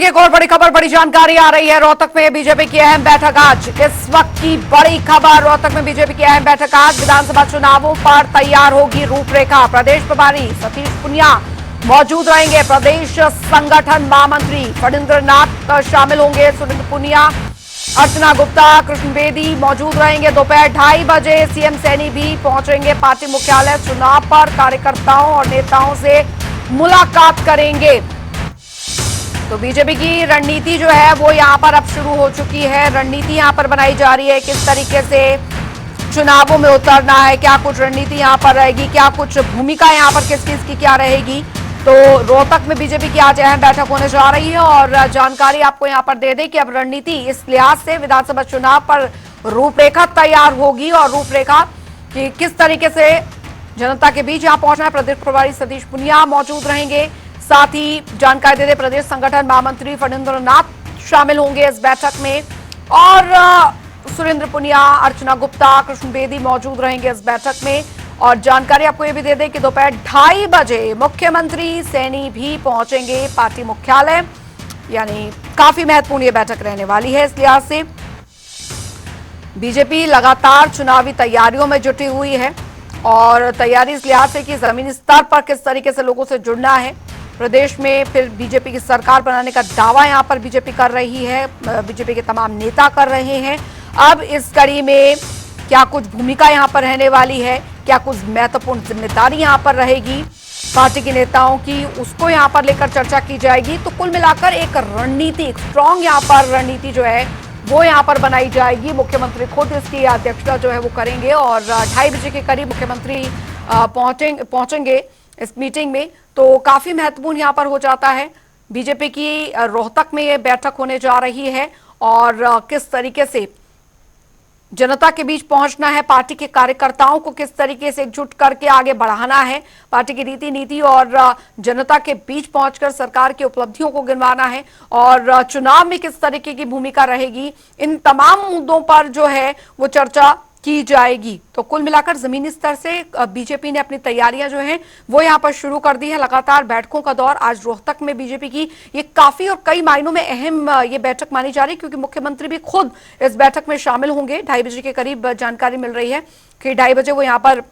एक और बड़ी खबर, बड़ी जानकारी आ रही है। रोहतक में बीजेपी की अहम बैठक आज। इस वक्त की बड़ी खबर, रोहतक में बीजेपी की अहम बैठक आज। विधानसभा चुनावों पर तैयार होगी रूपरेखा। प्रदेश प्रभारी सतीश पुनिया मौजूद रहेंगे। प्रदेश संगठन महामंत्री फणींद्र नाथ शामिल होंगे। सुरेंद्र पुनिया, अर्चना गुप्ता, कृष्ण बेदी मौजूद रहेंगे। दोपहर 2:30 बजे सीएम सैनी भी पहुंचेंगे पार्टी मुख्यालय। चुनाव पर कार्यकर्ताओं और नेताओं से मुलाकात करेंगे। तो बीजेपी की रणनीति जो है वो यहां पर अब शुरू हो चुकी है। रणनीति यहां पर बनाई जा रही है, किस तरीके से चुनावों में उतरना है, क्या कुछ रणनीति यहां पर रहेगी, क्या कुछ भूमिका यहां पर किस किस की क्या रहेगी। तो रोहतक में बीजेपी की आज अहम बैठक होने जा रही है और जानकारी आपको यहां पर दे दें कि अब रणनीति इस लिहाज से विधानसभा चुनाव पर रूपरेखा तैयार होगी और रूपरेखा कि किस तरीके से जनता के बीच यहां पहुंचना है। प्रदेश प्रभारी सतीश पुनिया मौजूद रहेंगे। साथ ही जानकारी दे दे, प्रदेश संगठन महामंत्री फणींद्र नाथ शामिल होंगे इस बैठक में और सुरेंद्र पुनिया, अर्चना गुप्ता, कृष्ण बेदी मौजूद रहेंगे इस बैठक में। और जानकारी आपको यह भी दे दें कि दोपहर 2:30 बजे मुख्यमंत्री सैनी भी पहुंचेंगे पार्टी मुख्यालय। यानी काफी महत्वपूर्ण यह बैठक रहने वाली है। इस लिहाज से बीजेपी लगातार चुनावी तैयारियों में जुटी हुई है और तैयारी इस लिहाज से कि जमीनी स्तर पर किस तरीके से लोगों से जुड़ना है। प्रदेश में फिर बीजेपी की सरकार बनाने का दावा यहां पर बीजेपी कर रही है, बीजेपी के तमाम नेता कर रहे हैं। अब इस कड़ी में क्या कुछ भूमिका यहां पर रहने वाली है, क्या कुछ महत्वपूर्ण जिम्मेदारी यहां पर रहेगी पार्टी के नेताओं की, उसको यहां पर लेकर चर्चा की जाएगी। तो कुल मिलाकर एक रणनीति, एक स्ट्रांग यहां पर रणनीति जो है वो यहां पर बनाई जाएगी। मुख्यमंत्री खुद इसकी अध्यक्षता जो है वो करेंगे और 2:30 बजे के करीब मुख्यमंत्री पहुंचेंगे इस मीटिंग में। तो काफी महत्वपूर्ण यहां पर हो जाता है। बीजेपी की रोहतक में यह बैठक होने जा रही है और किस तरीके से जनता के बीच पहुंचना है, पार्टी के कार्यकर्ताओं को किस तरीके से एकजुट करके आगे बढ़ाना है, पार्टी की रीति नीति और जनता के बीच पहुंचकर सरकार की उपलब्धियों को गिनवाना है और चुनाव में किस तरीके की भूमिका रहेगी, इन तमाम मुद्दों पर जो है वो चर्चा की जाएगी। तो कुल मिलाकर जमीनी स्तर से बीजेपी ने अपनी तैयारियां जो हैं वो यहां पर शुरू कर दी है। लगातार बैठकों का दौर आज रोहतक में बीजेपी की ये काफी और कई मायनों में अहम ये बैठक मानी जा रही है क्योंकि मुख्यमंत्री भी खुद इस बैठक में शामिल होंगे। 2:30 बजे के करीब जानकारी मिल रही है कि 2:30 बजे वो यहां पर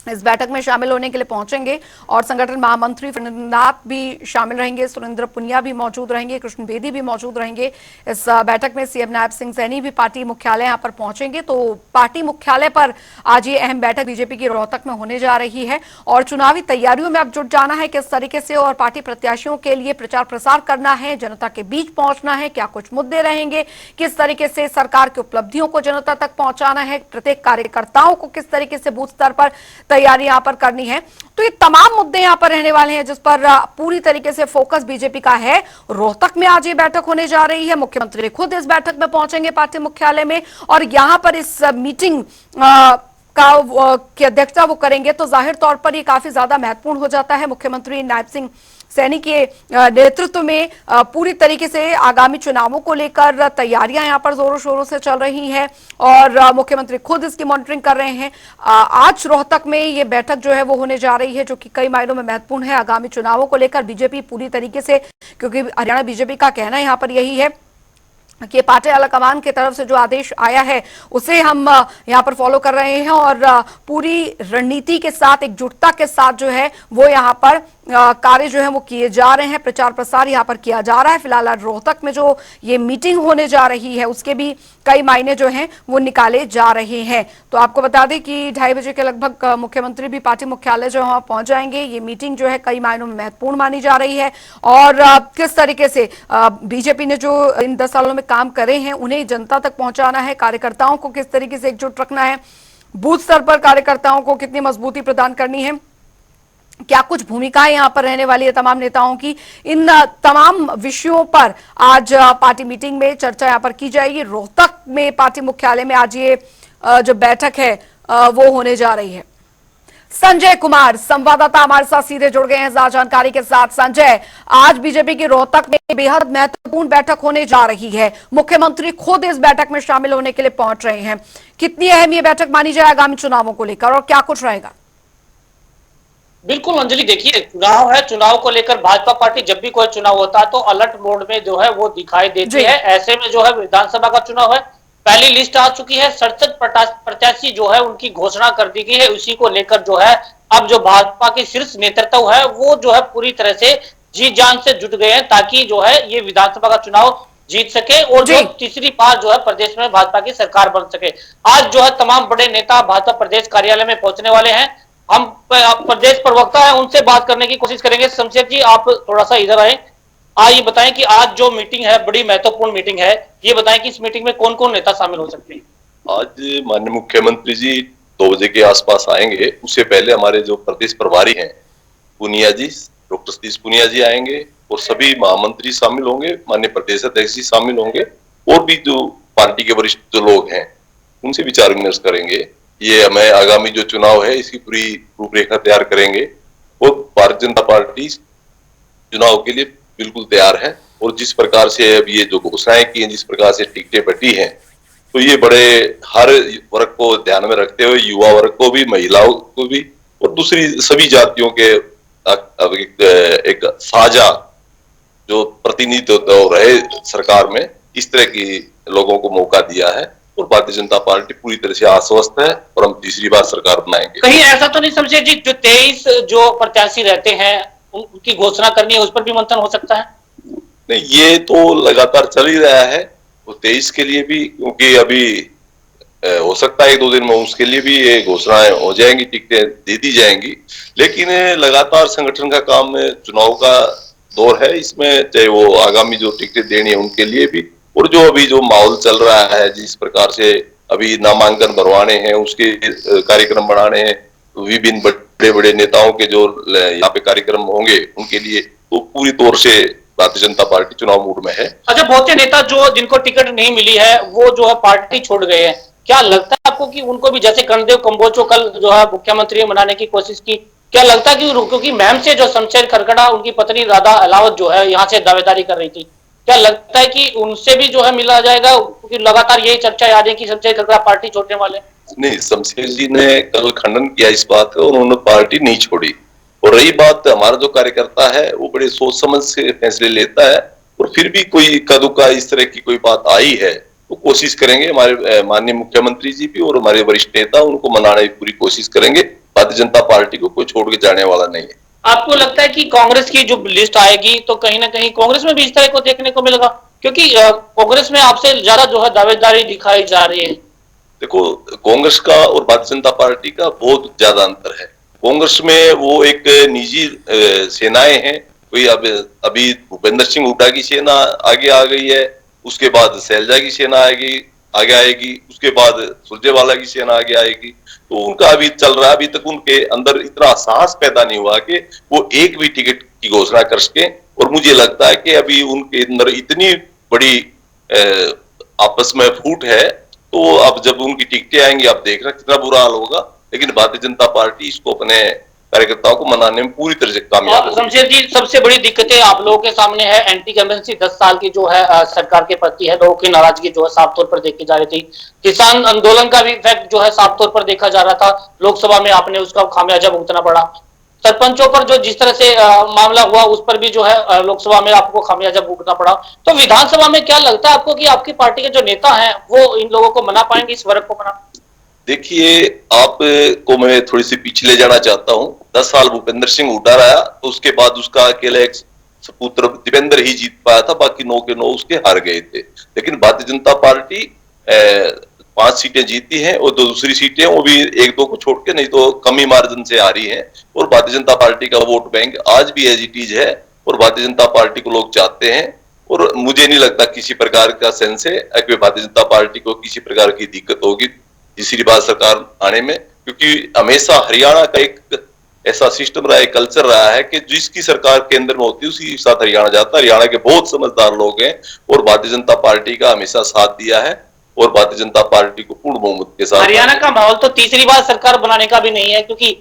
इस बैठक में शामिल होने के लिए पहुंचेंगे और संगठन महामंत्री फणींद्र नाथ भी शामिल रहेंगे। सुरेंद्र पुनिया भी मौजूद रहेंगे, कृष्ण बेदी भी मौजूद रहेंगे। इस बैठक में सीएम नायब सिंह सैनी भी पार्टी मुख्यालय यहां पर पहुंचेंगे। तो पार्टी मुख्यालय पर आज ये अहम बैठक बीजेपी की रोहतक में होने जा रही है और चुनावी तैयारियों में अब जुट जाना है किस तरीके से और पार्टी प्रत्याशियों के लिए प्रचार प्रसार करना है, जनता के बीच पहुंचना है, क्या कुछ मुद्दे रहेंगे, किस तरीके से सरकार की उपलब्धियों को जनता तक पहुंचाना है, प्रत्येक कार्यकर्ताओं को किस तरीके से बूथ स्तर पर तैयारी यहां पर करनी है। तो ये तमाम मुद्दे यहां पर रहने वाले हैं जिस पर पूरी तरीके से फोकस बीजेपी का है। रोहतक में आज ये बैठक होने जा रही है। मुख्यमंत्री खुद इस बैठक में पहुंचेंगे पार्टी मुख्यालय में और यहां पर इस मीटिंग की अध्यक्षता वो करेंगे। तो जाहिर तौर पर ये काफी ज्यादा महत्वपूर्ण हो जाता है। मुख्यमंत्री नायब सिंह सैनी के नेतृत्व में पूरी तरीके से आगामी चुनावों को लेकर तैयारियां यहां पर जोरों शोरों से चल रही हैं और मुख्यमंत्री खुद इसकी मॉनिटरिंग कर रहे हैं। आज रोहतक में ये बैठक जो है वो होने जा रही है जो कि कई मायनों में महत्वपूर्ण है आगामी चुनावों को लेकर। बीजेपी पूरी तरीके से, क्योंकि हरियाणा बीजेपी का कहना यहां पर यही है कि पार्टी आलाकमान की तरफ से जो आदेश आया है उसे हम यहां पर फॉलो कर रहे हैं और पूरी रणनीति के साथ, एकजुटता के साथ जो है वो यहां पर कार्य जो है वो किए जा रहे हैं, प्रचार प्रसार यहां पर किया जा रहा है। फिलहाल रोहतक में जो ये मीटिंग होने जा रही है उसके भी कई मायने जो हैं वो निकाले जा रहे हैं। तो आपको बता दें कि 2:30 बजे के लगभग मुख्यमंत्री भी पार्टी मुख्यालय जो वहां पहुंच जाएंगे। ये मीटिंग जो है कई मायनों में महत्वपूर्ण मानी जा रही है और किस तरीके से बीजेपी ने जो इन 10 सालों में काम करे हैं उन्हें जनता तक पहुंचाना है, कार्यकर्ताओं को किस तरीके से एकजुट रखना है, बूथ स्तर पर कार्यकर्ताओं को कितनी मजबूती प्रदान करनी है, क्या कुछ भूमिकाएं यहां पर रहने वाली है तमाम नेताओं की, इन तमाम विषयों पर आज पार्टी मीटिंग में चर्चा यहां पर की जाएगी। रोहतक में पार्टी मुख्यालय में आज ये जो बैठक है वो होने जा रही है। संजय कुमार संवाददाता हमारे साथ सीधे जुड़ गए हैं ज्यादा जानकारी के साथ। संजय, आज बीजेपी की रोहतक में बेहद महत्वपूर्ण बैठक होने जा रही है, मुख्यमंत्री खुद इस बैठक में शामिल होने के लिए पहुंच रहे हैं। कितनी अहम ये बैठक मानी जाए आगामी चुनावों को लेकर और क्या कुछ रहेगा? बिल्कुल अंजलि, देखिए चुनाव है, चुनाव को लेकर भाजपा पार्टी जब भी कोई चुनाव होता है तो अलर्ट मोड में जो है वो दिखाई देती जी। है। ऐसे में जो है विधानसभा का चुनाव है, पहली लिस्ट आ चुकी है, 67 प्रत्याशी जो है उनकी घोषणा कर दी गई है। उसी को लेकर जो है अब जो भाजपा की शीर्ष नेतृत्व है वो जो है पूरी तरह से जी जान से जुट गए हैं ताकि जो है ये विधानसभा का चुनाव जीत सके और जो जी। तीसरी बार जो है प्रदेश में भाजपा की सरकार बन सके। आज जो है तमाम बड़े नेता भाजपा प्रदेश कार्यालय में पहुंचने वाले हैं। हम प्रदेश प्रवक्ता है उनसे बात करने की कोशिश करेंगे। शमशेर जी, आप थोड़ा सा इधर आए। ये बताएं कि आज जो मीटिंग है बड़ी महत्वपूर्ण मीटिंग है, ये बताएं कि इस मीटिंग में कौन कौन नेता शामिल हो सकते हैं। आज माननीय मुख्यमंत्री जी 2 बजे के आसपास आएंगे। उससे पहले हमारे जो प्रदेश प्रभारी हैं पुनिया जी, डॉक्टर सतीश पुनिया जी आएंगे और सभी महामंत्री शामिल होंगे, माननीय प्रदेश अध्यक्ष जी शामिल होंगे और भी जो पार्टी के वरिष्ठ जो लोग हैं उनसे विचार विमर्श करेंगे। ये हमें आगामी जो चुनाव है इसकी पूरी रूपरेखा तैयार करेंगे और भारतीय जनता पार्टी चुनाव के लिए बिल्कुल तैयार है। और जिस प्रकार से अब ये जो घोषणाएं की हैं, जिस प्रकार से टिकटें बटी हैं, तो ये बड़े हर वर्ग को ध्यान में रखते हुए युवा वर्ग को भी, महिलाओं को भी और दूसरी सभी जातियों के एक साझा जो प्रतिनिधित्व रहे सरकार में, इस तरह की लोगों को मौका दिया है और भारतीय जनता पार्टी पूरी तरह से आश्वस्त है और हम तीसरी बार सरकार बनाएंगे। कहीं ऐसा तो नहीं शमशेर जी, जो 23 जो प्रत्याशी रहते हैं उनकी घोषणा करनी है, उस पर भी मंथन हो सकता है? नहीं, ये तो लगातार चल ही रहा है। वो 23 के लिए भी, क्योंकि अभी हो सकता है 1-2 दिन में उसके लिए भी ये घोषणाएं हो जाएंगी, टिकटें दे दी जाएंगी। लेकिन लगातार संगठन का काम चुनाव का दौर है, इसमें चाहे वो आगामी जो टिकटें देनी है उनके लिए भी और जो अभी जो माहौल चल रहा है, जिस प्रकार से अभी नामांकन भरवाने हैं, उसके कार्यक्रम बनाने हैं, विभिन्न बड़े बड़े नेताओं के जो यहाँ पे कार्यक्रम होंगे उनके लिए, तो पूरी तौर से भारतीय जनता पार्टी चुनाव मूड में है। अच्छा, बहुत से नेता जो जिनको टिकट नहीं मिली है वो जो है पार्टी छोड़ गए हैं, क्या लगता है आपको कि उनको भी, जैसे कर्णदेव कम्बोज को कल जो है मुख्यमंत्री मनाने की कोशिश की, क्या लगता है कि क्योंकि मैम से जो शमशेर खरकड़ा उनकी पत्नी राधा अलावत जो है यहाँ से दावेदारी कर रही थी, क्या लगता है कि उनसे भी जो है मिला जाएगा? क्योंकि लगातार यही चर्चा आ रही है कि शमशेर खरकड़ा पार्टी छोड़ने वाले। नहीं, शमशेर जी ने कल खंडन किया इस बात का, उन्होंने पार्टी नहीं छोड़ी। और रही बात, हमारा जो कार्यकर्ता है वो बड़े सोच समझ से फैसले लेता है और फिर भी कोई इक्का दुक्का इस तरह की कोई बात आई है तो कोशिश करेंगे, हमारे माननीय मुख्यमंत्री जी भी और हमारे वरिष्ठ नेता उनको मनाने की पूरी कोशिश करेंगे। भारतीय जनता पार्टी को कोई छोड़ के जाने वाला नहीं है। आपको लगता है कि कांग्रेस की जो लिस्ट आएगी तो कहीं ना कहीं कांग्रेस में भी इस तरह को देखने को मिलेगा? क्योंकि कांग्रेस में आपसे ज्यादा जो है दावेदारी दिखाई जा रही है। देखो, कांग्रेस का और भारतीय जनता पार्टी का बहुत ज्यादा अंतर है। कांग्रेस में वो एक निजी सेनाएं हैं, कोई अभी भूपेंद्र सिंह हुड्डा की सेना आगे आ गई है, उसके बाद शैलजा की सेना आगे आएगी, उसके बाद सुरजेवाला की सेना आगे आएगी। तो उनका अभी चल रहा है, अभी तक उनके अंदर इतना साहस पैदा नहीं हुआ कि वो एक भी टिकट की घोषणा कर सके। और मुझे लगता है कि अभी उनके अंदर इतनी बड़ी आपस में फूट है, तो अब जब उनकी टिकटें आएंगी आप देख रहे हैं कितना बुरा हाल होगा। लेकिन भारतीय जनता पार्टी इसको अपने कार्यकर्ताओं को मनाने में पूरी तरह से कामयाब है। शमशेर जी, सबसे बड़ी दिक्कतें आप लोगों के सामने है, एंटी कमेंसी 10 साल की जो है सरकार के प्रति है, लोगों की नाराजगी जो है साफ तौर पर देखी जा रही थी। किसान आंदोलन का भी इफेक्ट जो है साफ तौर पर देखा जा रहा था, लोकसभा में आपने उसका खामियाजा भुगतना पड़ा। सरपंचों पर जो जिस तरह से मामला हुआ उस पर भी जो है लोकसभा में आपको खामियाजा भुगतना पड़ा। तो विधानसभा में क्या लगता है आपको कि आपकी पार्टी के जो नेता हैं वो इन लोगों को मना पाएंगे, इस वर्ग को मना? देखिए, आपको मैं थोड़ी सी पीछे ले जाना चाहता हूं। 10 साल भूपेंद्र सिंह हुड्डा रहा, तो उसके बाद उसका अकेला एक सपुत्र दीपेंद्र ही जीत पाया था, बाकी 9 के 9 उसके हार गए थे। लेकिन भारतीय जनता पार्टी 5 सीटें जीती हैं और दूसरी सीटें वो भी 1-2 को छोड़ के, नहीं तो कमी मार्जिन से आ रही है। और भारतीय जनता पार्टी का वोट बैंक आज भी एज इट इज है और भारतीय जनता पार्टी को लोग चाहते हैं। और मुझे नहीं लगता किसी प्रकार का सेंस है कि भारतीय जनता पार्टी को किसी प्रकार की दिक्कत होगी तीसरी बार सरकार आने में, क्योंकि हमेशा हरियाणा का एक ऐसा सिस्टम रहा है, कल्चर रहा है कि जिसकी सरकार केंद्र में होती है उसी साथ हरियाणा जाता है। हरियाणा के बहुत समझदार लोग हैं और भारतीय जनता पार्टी का हमेशा साथ दिया है और भारतीय जनता पार्टी को पूर्ण बहुमत के साथ। हरियाणा का माहौल तो तीसरी बार सरकार बनाने का भी नहीं है, क्योंकि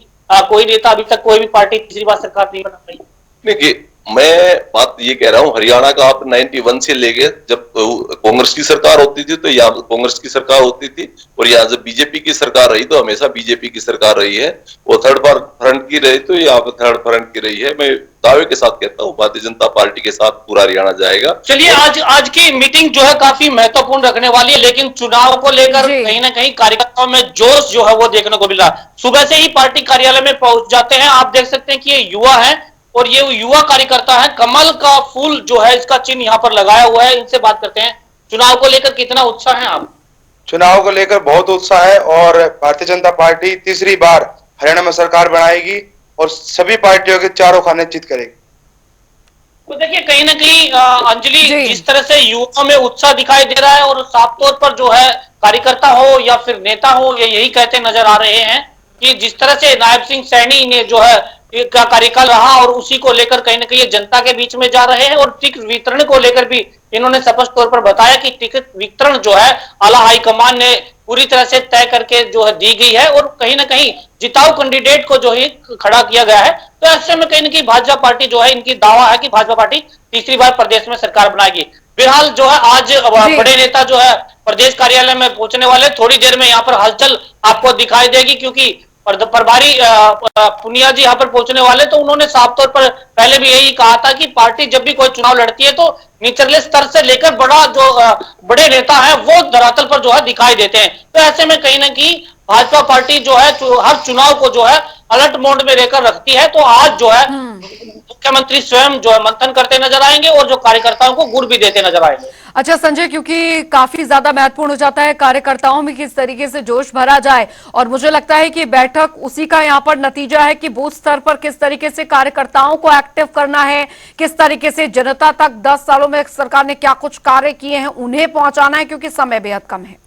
कोई नेता अभी तक कोई भी पार्टी तीसरी बार सरकार नहीं बना पाई। देखिए, मैं बात ये कह रहा हूँ, हरियाणा का आप 91 से लेके जब कांग्रेस की सरकार होती थी तो यहाँ कांग्रेस की सरकार होती थी, और यहाँ जब बीजेपी की सरकार रही तो हमेशा बीजेपी की सरकार रही है। वो थर्ड फ्रंट की रही तो यहाँ पे थर्ड फ्रंट की रही है। मैं दावे के साथ कहता हूँ भारतीय जनता पार्टी के साथ पूरा हरियाणा जाएगा। चलिए, आज की मीटिंग जो है काफी महत्वपूर्ण रखने वाली है, लेकिन चुनाव को लेकर कहीं ना कहीं कार्यकर्ताओं में जोश जो है वो देखने को मिल रहा है। सुबह से ही पार्टी कार्यालय में पहुंच जाते हैं। आप देख सकते हैं कि ये युवा है और ये युवा कार्यकर्ता है। कमल का फूल जो है इसका चिन्ह यहाँ पर लगाया हुआ है। इनसे बात करते हैं। चुनाव को लेकर कितना उत्साह है आप? चुनाव को लेकर बहुत उत्साह है और भारतीय जनता पार्टी तीसरी बार हरियाणा में सरकार बनाएगी और सभी पार्टियों के चारों खाने जीत करेगी। तो देखिए, कहीं ना कहीं अंजलि, जिस तरह से युवाओं में उत्साह दिखाई दे रहा है और साफ तौर पर जो है कार्यकर्ता हो या फिर नेता हो ये यही कहते नजर आ रहे हैं कि जिस तरह से नायब सिंह सैनी ने जो है का कार्यकाल रहा और उसी को लेकर कहीं ना कहीं ये जनता के बीच में जा रहे हैं, और टिकट वितरण को लेकर भी इन्होंने स्पष्ट तौर पर बताया कि टिकट वितरण जो है आला हाईकमान ने पूरी तरह से तय करके जो है दी गई है और कहीं ना कहीं जिताऊ कैंडिडेट को जो है खड़ा किया गया है। तो ऐसे में कहीं ना कहीं भाजपा पार्टी जो है, इनकी दावा है कि भाजपा पार्टी तीसरी बार प्रदेश में सरकार बनाएगी। फिलहाल जो है आज बड़े नेता जो है प्रदेश कार्यालय में पहुंचने वाले, थोड़ी देर में यहाँ पर हलचल आपको दिखाई देगी, क्योंकि प्रभारी पुनिया जी यहाँ पर पहुंचने वाले। तो उन्होंने साफ तौर पर पहले भी यही कहा था कि पार्टी जब भी कोई चुनाव लड़ती है तो निचले स्तर से लेकर बड़े नेता है वो धरातल पर जो है दिखाई देते हैं। तो ऐसे में कहीं ना कहीं भाजपा पार्टी जो है हर चुनाव को जो है अलर्ट मोड में लेकर रखती है। तो आज जो है मुख्यमंत्री स्वयं जो है मंथन करते नजर आएंगे और जो कार्यकर्ताओं को गुड़ भी देते नजर आएंगे। अच्छा संजय, क्योंकि काफी ज्यादा महत्वपूर्ण हो जाता है कार्यकर्ताओं में किस तरीके से जोश भरा जाए, और मुझे लगता है कि बैठक उसी का यहाँ पर नतीजा है कि बूथ स्तर पर किस तरीके से कार्यकर्ताओं को एक्टिव करना है, किस तरीके से जनता तक 10 सालों में सरकार ने क्या कुछ कार्य किए हैं उन्हें पहुंचाना है, क्योंकि समय बेहद कम है।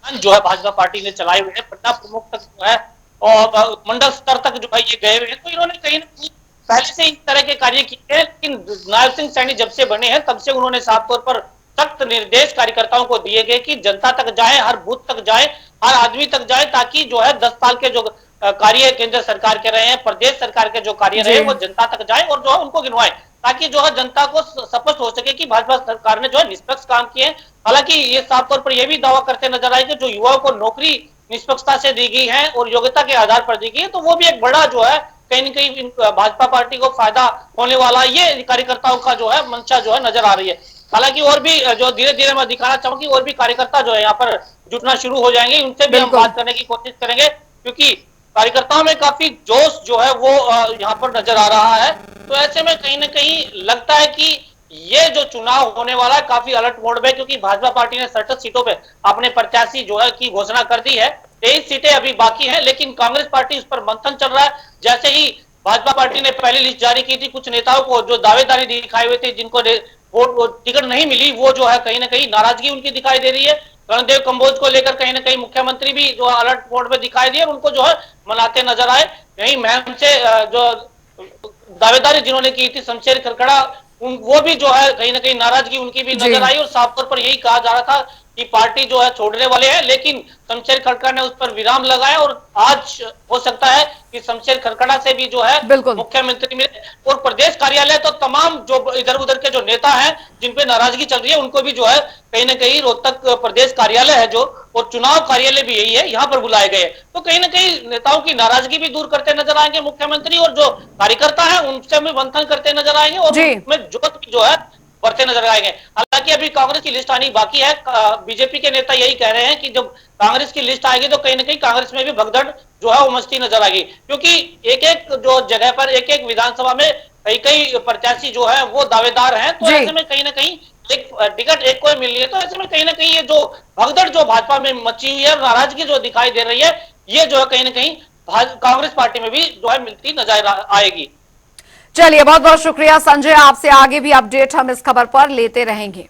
जो है भाजपा पार्टी ने चलाए हुए हैं, पटना प्रमुख तक जो है और मंडल स्तर तक जो है ये गए हुए हैं। तो इन्होंने कहीं ना कहीं पहले से इस तरह के कार्य किए हैं, लेकिन नायब सिंह सैनी जब से बने हैं तब से उन्होंने साफ तौर पर सख्त निर्देश कार्यकर्ताओं को दिए गए कि जनता तक जाए, हर बूथ तक जाए, हर आदमी तक जाए, ताकि जो है 10 साल के जो कार्य केंद्र सरकार के रहे हैं, प्रदेश सरकार के जो कार्य रहे वो जनता तक जाए और जो है उनको गिनवाए, ताकि जो है जनता को स्पष्ट हो सके कि भाजपा सरकार ने जो है निष्पक्ष काम किए। हालांकि ये साफ तौर पर यह भी दावा करते नजर आए कि जो युवाओं को नौकरी निष्पक्षता से दी गई है और योग्यता के आधार पर दी गई है, तो वो भी एक बड़ा जो है कहीं न कहीं भाजपा पार्टी को फायदा होने वाला ये कार्यकर्ताओं का जो है मंशा जो है नजर आ रही है। हालांकि और भी जो धीरे धीरे मैं दिखाना चाहूंगी, और भी कार्यकर्ता जो है यहाँ पर जुटना शुरू हो जाएंगे, उनसे भी हम बात करने की कोशिश करेंगे, क्योंकि कार्यकर्ताओं में काफी जोश जो है वो यहाँ पर नजर आ रहा है। तो ऐसे में कहीं ना कहीं लगता है कि ये जो चुनाव होने वाला है काफी अलर्ट मोड में, क्योंकि भाजपा पार्टी ने 67 सीटों पे अपने प्रत्याशी जो है की घोषणा कर दी है। 23 सीटें अभी बाकी हैं, लेकिन कांग्रेस पार्टी उस पर मंथन चल रहा है। जैसे ही भाजपा पार्टी ने पहली लिस्ट जारी की थी, कुछ नेताओं को जो दावेदारी दिखाए हुए थे, जिनको टिकट नहीं मिली, वो जो है कहीं ना कहीं नाराजगी उनकी दिखाई दे रही है। रणदेव कंबोज को लेकर कहीं ना कहीं मुख्यमंत्री भी जो अलर्ट मोड में दिखाई दिए, उनको जो है मनाते नजर आए। यही महम से जो दावेदारी जिन्होंने की थी शमशेर खरखड़ा, वो भी जो है कहीं ना कहीं नाराजगी उनकी भी नजर आई, और साफ तौर पर यही कहा जा रहा था कि पार्टी जो है छोड़ने वाले हैं, लेकिन शमशेर खरखड़ा ने उस पर विराम लगाया और आज हो सकता है कि शमशेर खरखड़ा से भी जो है मुख्यमंत्री मिले, और प्रदेश कार्यालय तो तमाम जो इधर उधर के जो नेता हैं जिन पे नाराजगी चल रही है उनको भी जो है कहीं ना कहीं रोहतक प्रदेश कार्यालय है जो, और चुनाव कार्यालय भी यही है, यहाँ पर बुलाए गए। तो कहीं ना कहीं नेताओं की नाराजगी भी दूर करते नजर आएंगे मुख्यमंत्री, और जो कार्यकर्ता है उनसे भी मंथन करते नजर आएंगे और उनमें जोश जो है बढ़ते नजर आएंगे। हालांकि अभी कांग्रेस की लिस्ट आनी बाकी है। बीजेपी के नेता यही कह रहे हैं कि जब कांग्रेस की लिस्ट आएगी तो कहीं ना कहीं कांग्रेस में भी भगदड़ जो है वो मस्ती नजर आएगी, क्योंकि एक एक जो जगह पर एक एक विधानसभा में कई प्रत्याशी जो है वो दावेदार हैं। तो ऐसे में कहीं ना कहीं एक टिकट एक को मिल रही है, तो ऐसे में कहीं ना कहीं ये जो भगदड़ जो भाजपा में मची हुई है, नाराजगी जो दिखाई दे रही है, ये जो है कहीं ना कहीं कांग्रेस पार्टी में भी जो है मिलती नजर आएगी। चलिए, बहुत बहुत शुक्रिया संजय, आपसे आगे भी अपडेट हम इस खबर पर लेते रहेंगे।